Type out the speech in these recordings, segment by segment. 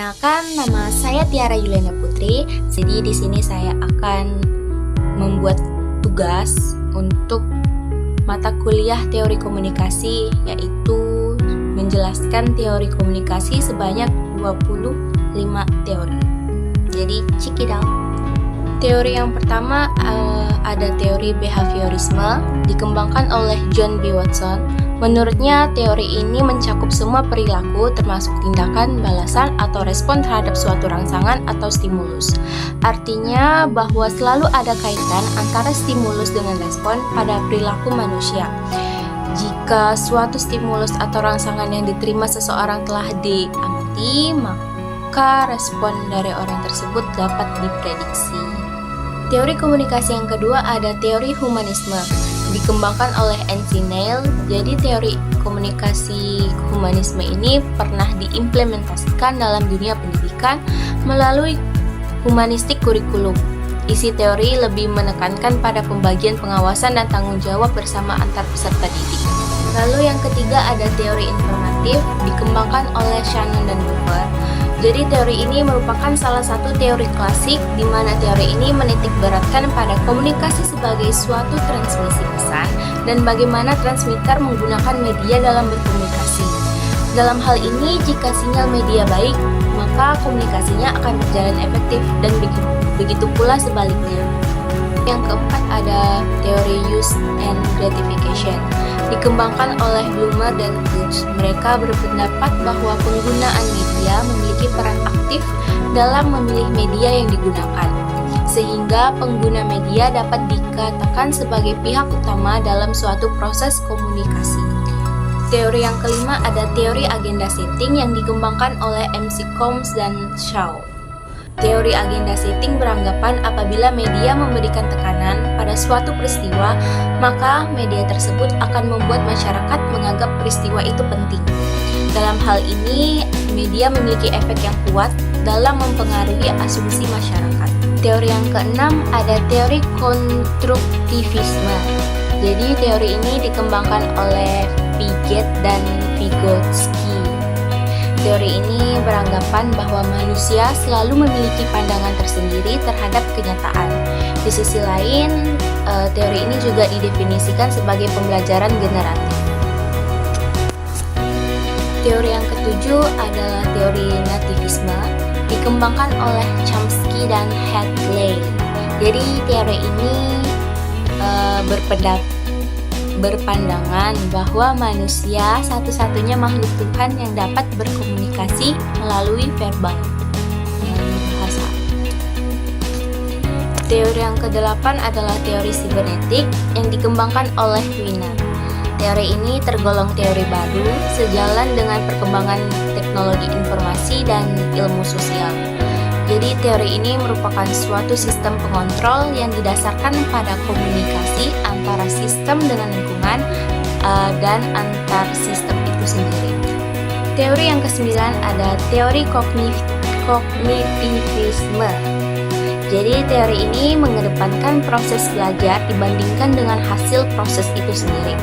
Perkenalkan, nama saya Tiara Yuliana Putri. Jadi di sini saya akan membuat tugas untuk mata kuliah teori komunikasi, yaitu menjelaskan teori komunikasi sebanyak 25 teori. Jadi check it out. Teori yang pertama ada teori behaviorisme, dikembangkan oleh John B. Watson. Menurutnya, teori ini mencakup semua perilaku termasuk tindakan, balasan, atau respon terhadap suatu rangsangan atau stimulus. Artinya bahwa selalu ada kaitan antara stimulus dengan respon pada perilaku manusia. Jika suatu stimulus atau rangsangan yang diterima seseorang telah diamati, maka respon dari orang tersebut dapat diprediksi. Teori komunikasi yang kedua ada teori humanisme, dikembangkan oleh N.C. Neil. Jadi teori komunikasi humanisme ini pernah diimplementasikan dalam dunia pendidikan melalui humanistik kurikulum. Isi teori lebih menekankan pada pembagian pengawasan dan tanggung jawab bersama antar peserta didik. Lalu yang ketiga ada teori informatif, dikembangkan oleh Shannon dan Buber. Jadi teori ini merupakan salah satu teori klasik di mana teori ini menitik beratkan pada komunikasi sebagai suatu transmisi pesan dan bagaimana transmitter menggunakan media dalam berkomunikasi. Dalam hal ini, jika sinyal media baik, maka komunikasinya akan berjalan efektif dan begitu pula sebaliknya. Yang keempat ada teori use and gratification, dikembangkan oleh Blumer dan Kuntz. Mereka berpendapat bahwa penggunaan media memiliki peran aktif dalam memilih media yang digunakan, sehingga pengguna media dapat dikatakan sebagai pihak utama dalam suatu proses komunikasi. Teori yang kelima ada teori agenda setting yang dikembangkan oleh M.C. Combs dan Shaw. Teori agenda setting beranggapan apabila media memberikan tekanan pada suatu peristiwa, maka media tersebut akan membuat masyarakat menganggap peristiwa itu penting. Dalam hal ini, media memiliki efek yang kuat dalam mempengaruhi asumsi masyarakat. Teori yang keenam ada teori konstruktivisme. Jadi teori ini dikembangkan oleh Piaget dan Vygotsky. Teori ini beranggapan bahwa manusia selalu memiliki pandangan tersendiri terhadap kenyataan. Di sisi lain, teori ini juga didefinisikan sebagai pembelajaran generatif. Teori yang ketujuh adalah teori nativisme, dikembangkan oleh Chomsky dan Hadley. Jadi teori ini berpandangan bahwa manusia satu-satunya makhluk Tuhan yang dapat berkomunikasi melalui bahasa. Teori yang kedelapan adalah teori sibernetik yang dikembangkan oleh Wiener. Teori ini tergolong teori baru sejalan dengan perkembangan teknologi informasi dan ilmu sosial. Jadi teori ini merupakan suatu sistem pengontrol yang didasarkan pada komunikasi antara sistem dengan lingkungan dan antar sistem itu sendiri. Teori yang kesembilan ada teori kognitivisme. Jadi teori ini mengedepankan proses belajar dibandingkan dengan hasil proses itu sendiri.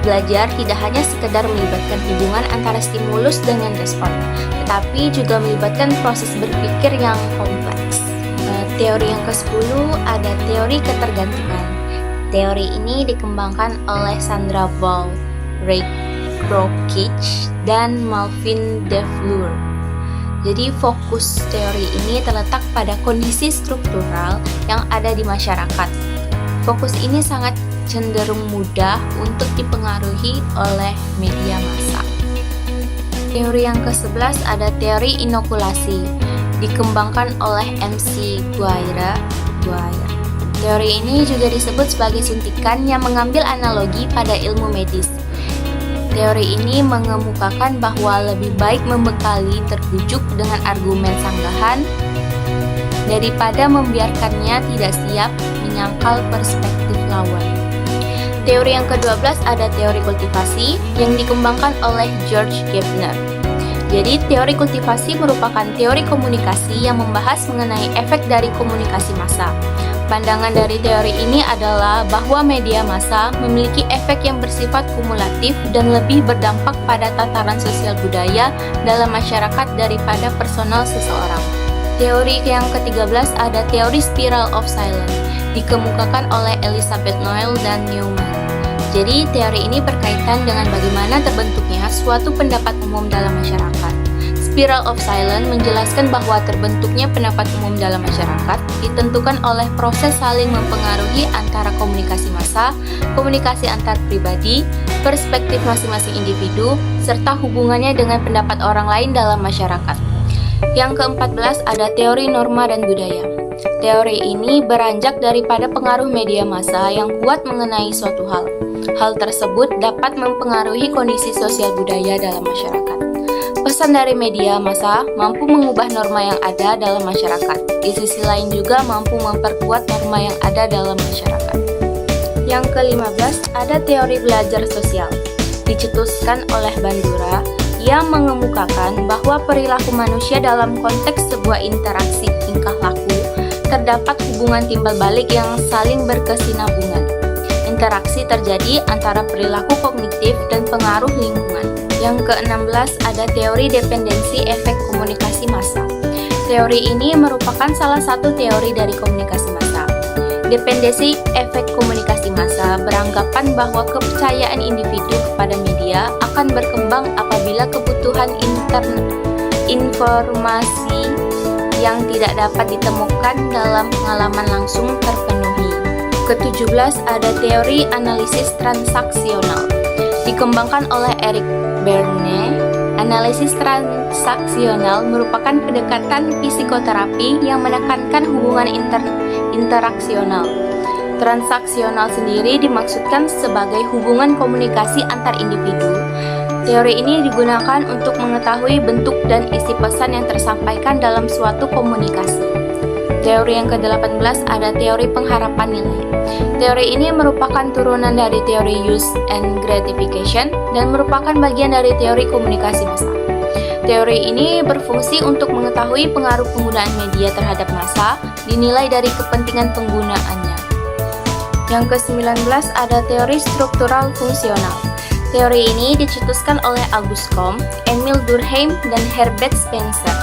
Belajar tidak hanya sekedar melibatkan hubungan antara stimulus dengan respon, tetapi juga melibatkan proses berpikir yang kompleks. Teori yang ke-10 ada teori ketergantungan. Teori ini dikembangkan oleh Sandra Ball, Ray Krokich, dan Malvin DeFleur. Jadi fokus teori ini terletak pada kondisi struktural yang ada di masyarakat. Fokus ini sangat cenderung mudah untuk dipengaruhi oleh media massa. Teori yang ke-11 ada teori inokulasi, dikembangkan oleh M.C. Guire. Teori ini juga disebut sebagai suntikan yang mengambil analogi pada ilmu medis. Teori ini mengemukakan bahwa lebih baik membekali terbujuk dengan argumen sanggahan daripada membiarkannya tidak siap menyangkal perspektif lawan. Teori yang ke-12 ada teori kultivasi yang dikembangkan oleh George Gardner. Jadi, teori kultivasi merupakan teori komunikasi yang membahas mengenai efek dari komunikasi massa. Pandangan dari teori ini adalah bahwa media massa memiliki efek yang bersifat kumulatif dan lebih berdampak pada tataran sosial budaya dalam masyarakat daripada personal seseorang. Teori yang ke-13 ada teori spiral of silence, dikemukakan oleh Elizabeth Noel dan Newman. Jadi, teori ini berkaitan dengan bagaimana terbentuknya suatu pendapat umum dalam masyarakat. Spiral of silence menjelaskan bahwa terbentuknya pendapat umum dalam masyarakat ditentukan oleh proses saling mempengaruhi antara komunikasi massa, komunikasi antar pribadi, perspektif masing-masing individu, serta hubungannya dengan pendapat orang lain dalam masyarakat. Yang ke-14 ada teori norma dan budaya. Teori ini beranjak daripada pengaruh media massa yang kuat mengenai suatu hal. Hal tersebut dapat mempengaruhi kondisi sosial budaya dalam masyarakat. Pesan dari media massa mampu mengubah norma yang ada dalam masyarakat. Di sisi lain juga mampu memperkuat norma yang ada dalam masyarakat. Yang ke-15 ada teori belajar sosial. Dicetuskan oleh Bandura yang mengemukakan bahwa perilaku manusia dalam konteks sebuah interaksi tingkah laku terdapat hubungan timbal balik yang saling berkesinambungan. Interaksi terjadi antara perilaku kognitif dan pengaruh lingkungan. Yang ke-16 ada teori dependensi efek komunikasi massa. Teori ini merupakan salah satu teori dari komunikasi massa. Dependensi efek komunikasi massa beranggapan bahwa kepercayaan individu kepada media akan berkembang apabila kebutuhan informasi yang tidak dapat ditemukan dalam pengalaman langsung terpenuhi. Ke-17 ada teori analisis transaksional. Dikembangkan oleh Eric Berne, analisis transaksional merupakan pendekatan psikoterapi yang menekankan hubungan interaksional. Transaksional sendiri dimaksudkan sebagai hubungan komunikasi antar individu. Teori ini digunakan untuk mengetahui bentuk dan isi pesan yang tersampaikan dalam suatu komunikasi. Teori yang ke-18 ada teori pengharapan nilai. Teori ini merupakan turunan dari teori use and gratification dan merupakan bagian dari teori komunikasi massa. Teori ini berfungsi untuk mengetahui pengaruh penggunaan media terhadap massa dinilai dari kepentingan penggunaannya. Yang ke-19 ada teori struktural fungsional. Teori ini dicetuskan oleh Auguste Comte, Emile Durkheim, dan Herbert Spencer.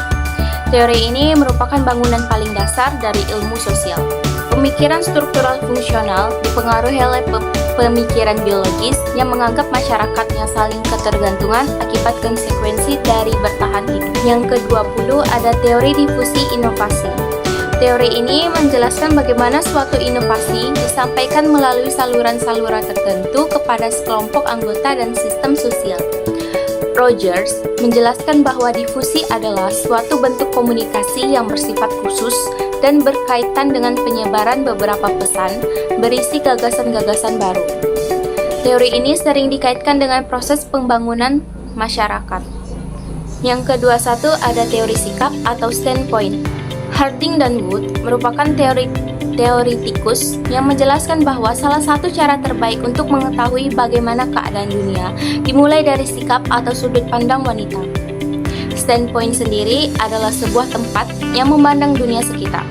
Teori ini merupakan bangunan paling dasar dari ilmu sosial. Pemikiran struktural fungsional dipengaruhi oleh pemikiran biologis yang menganggap masyarakatnya saling ketergantungan akibat konsekuensi dari bertahan hidup. Yang ke-20 ada teori difusi inovasi. Teori ini menjelaskan bagaimana suatu inovasi disampaikan melalui saluran-saluran tertentu kepada sekelompok anggota dan sistem sosial. Rogers menjelaskan bahwa difusi adalah suatu bentuk komunikasi yang bersifat khusus dan berkaitan dengan penyebaran beberapa pesan berisi gagasan-gagasan baru. Teori ini sering dikaitkan dengan proses pembangunan masyarakat. Yang ke-21 ada teori sikap atau standpoint. Harding dan Wood merupakan teoritikus yang menjelaskan bahwa salah satu cara terbaik untuk mengetahui bagaimana keadaan dunia dimulai dari sikap atau sudut pandang wanita. Standpoint sendiri adalah sebuah tempat yang memandang dunia sekitar.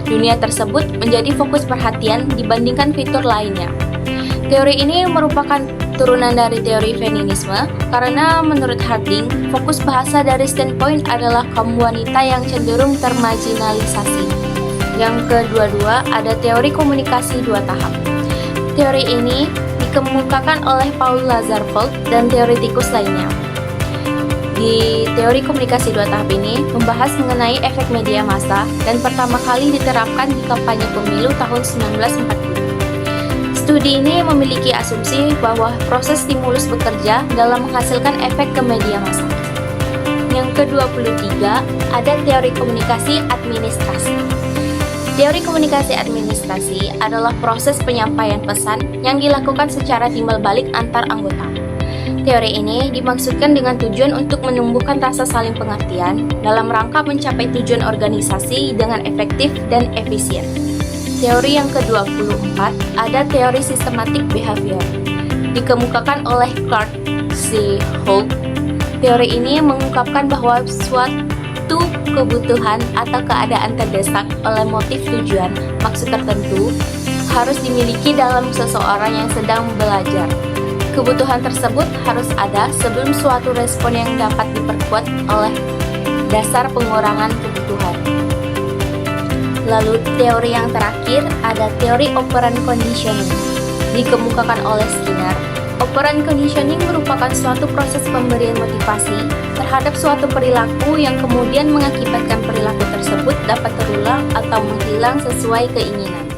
Dunia tersebut menjadi fokus perhatian dibandingkan fitur lainnya. Teori ini merupakan turunan dari teori feminisme karena menurut Harding, fokus bahasa dari standpoint adalah kaum wanita yang cenderung termarginalisasi. Yang ke-22 ada teori komunikasi dua tahap. Teori ini dikemukakan oleh Paul Lazarsfeld dan teoritikus lainnya. Di teori komunikasi dua tahap ini membahas mengenai efek media massa dan pertama kali diterapkan di kampanye pemilu tahun 1940. Studi ini memiliki asumsi bahwa proses stimulus bekerja dalam menghasilkan efek ke media massa. Yang ke-23 ada teori komunikasi administrasi. Teori komunikasi administrasi adalah proses penyampaian pesan yang dilakukan secara timbal balik antar anggota. Teori ini dimaksudkan dengan tujuan untuk menumbuhkan rasa saling pengertian dalam rangka mencapai tujuan organisasi dengan efektif dan efisien. Teori yang ke-24 ada teori sistematik behavior. Dikemukakan oleh Clark C. Hogg Teori ini mengungkapkan bahwa suatu kebutuhan atau keadaan terdesak oleh motif tujuan maksud tertentu harus dimiliki dalam seseorang yang sedang belajar. Kebutuhan tersebut harus ada sebelum suatu respon yang dapat diperkuat oleh dasar pengurangan kebutuhan. Lalu teori yang terakhir ada teori operant conditioning. Dikemukakan oleh Skinner, operant conditioning merupakan suatu proses pemberian motivasi terhadap suatu perilaku yang kemudian mengakibatkan perilaku tersebut dapat terulang atau menghilang sesuai keinginan.